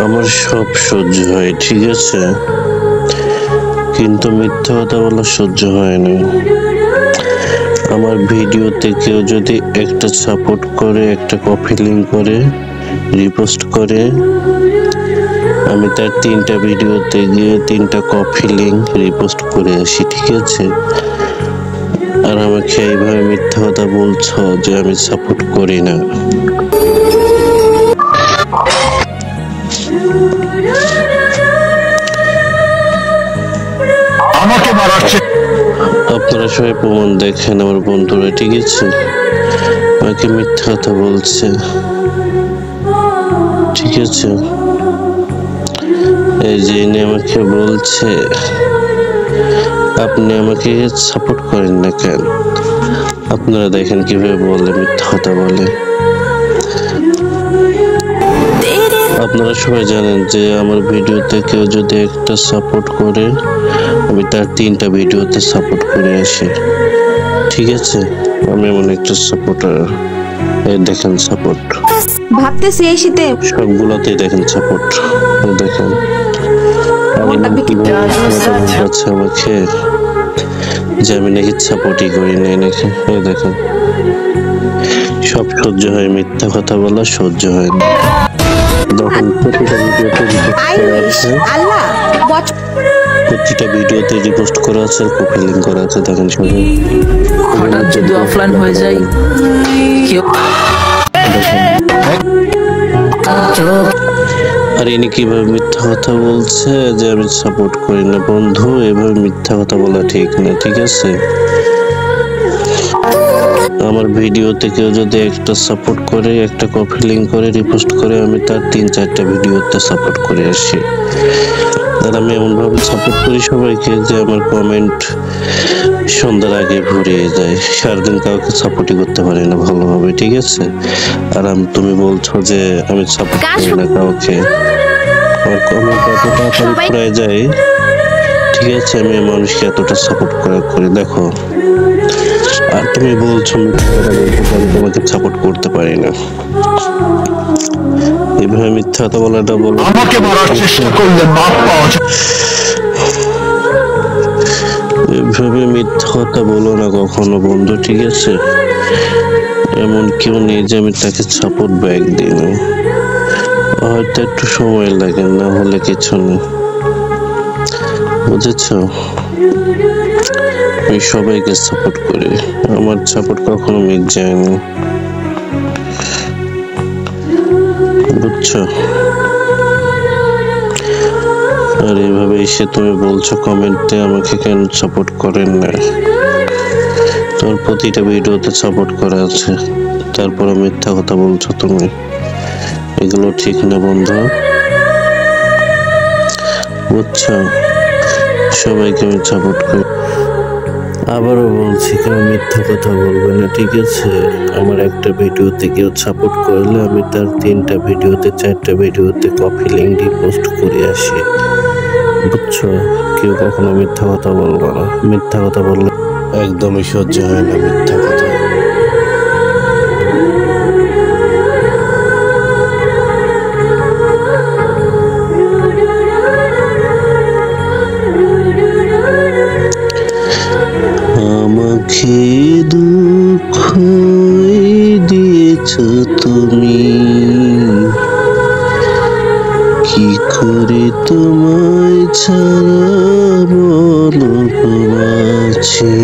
আমার সব সহ্য হয়, ঠিক আছে, কিন্তু মিথ্যা কথা বলা সহ্য হয় না। আমার ভিডিওতে কেউ যদি একটা সাপোর্ট করে, একটা কপি লিংক করে, রিপোস্ট করে, আমি তার 3টা ভিডিওতে গিয়ে 3টা কপি লিংক রিপোস্ট করে আসি, ঠিক আছে। আর আমাকে এইভাবে মিথ্যা কথা বলছো যে আমি সাপোর্ট করি না। আমাকে মারাচ্ছে। আপনারা সবাই প্রমাণ দেখেন, আমার বন্ধুরা, ঠিক আছে, আমাকে মিথ্যা কথা বলছে, ঠিক আছে। এই যে ইনি আমাকে বলছে আপনি আমাকে সাপোর্ট করেন না কেন। আপনারা দেখেন কিভাবে বলে, মিথ্যা কথা বলে। আপনারা সবাই জানেন যে আমার ভিডিওতে কেউ যদি একটা সাপোর্ট করে, আমি তার 3টা ভিডিওতে সাপোর্ট করে আসি, ঠিক আছে। আমি এমন একটা সাপোর্টার। এই দেখেন সাপোর্ট, ভাবতেছি এই শীতে সবগুলোতেই দেখেন সাপোর্ট, দেখেন। আচ্ছা, আমাকে যে আমি নাকি সাপোর্টই করি নাই নাকি, দেখেন। সব সহ্য হয়, মিথ্যা কথা বলা সহ্য হয় না। দেখেন প্রতিটা ভিডিওতে রিপোস্ট করা আছে, কপি লিংক করা আছে, দেখেন সবাই। হঠাৎ যদি অফলাইন হয়ে যায় আর ইনি কিভাবে মিথ্যা কথা বলছে যে আমি সাপোর্ট করি না। বন্ধু, এভাবে মিথ্যা কথা বলা ঠিক না, ঠিক আছে। আমার ভিডিওতে কেউ যদি একটা সাপোর্ট করে, একটা কপি লিংক করে, রিপোস্ট করে, আমি তার 3-4টা ভিডিওতে সাপোর্ট করে আসি। আর আমি এমন ভাবে সাপোর্ট করি সবাইকে যে আমার কমেন্ট সন্ধ্যার আগে ভরিয়ে যায়। সারাদিন কাউকে সাপোর্টই করতে পারি না ভালোভাবে, ঠিক আছে। আর তুমি বলছো যে আমি সাপোর্ট করি না কাউকে, আমার কমেন্ট এত তাড়াতাড়ি ফুরায় যায়, ঠিক আছে। আমি মানুষকে এতটা সাপোর্ট করি, দেখো। আর তুমি বলছো তোমাকে সাপোর্ট করতে পারি না। এভাবে মিথ্যা কথা বলাটা বলো। আমাকে মারার চেষ্টা করলে মাপ পাওয়া যায়। এভাবে মিথ্যা কথা বলো না কখনো বন্ধু, ঠিক আছে। এমন কেউ নেই যে আমি তাকে সাপোর্ট ব্যাক দিই না। হয়তো একটু সময় লাগে, না হলে কিছু নেই, বুঝেছো। আমি সবাইকে সাপোর্ট করি, আমার সাপোর্ট কখনো মিট যায়নি, বুঝছো। আর এইভাবে এসে তুমি বলছো কমেন্টে আমাকে কেন সাপোর্ট করেন না। তোমার প্রতিটা ভিডিওতে সাপোর্ট করা আছে, তারপরে মিথ্যা কথা বলছো তুমি। এগুলো ঠিক না বন্ধু, বুঝছো। সবাইকে আমি সাপোর্ট করি। আবারও বলছি, কেউ মিথ্যা কথা বলবে না, ঠিক আছে। আমার একটা ভিডিওতে কেউ সাপোর্ট করলে আমি তার 3টা ভিডিওতে, 4টা ভিডিওতে কপি লিংক রিপোস্ট করে আসি, বুঝছো। কেউ কখনো মিথ্যা কথা বলবো না। মিথ্যা কথা বললে একদমই সহ্য হয় না, মিথ্যা কথা। আমাকে দুঃখ দিয়েছ তুমি, কি করে তোমায় ছাড়া বলো বাঁচি।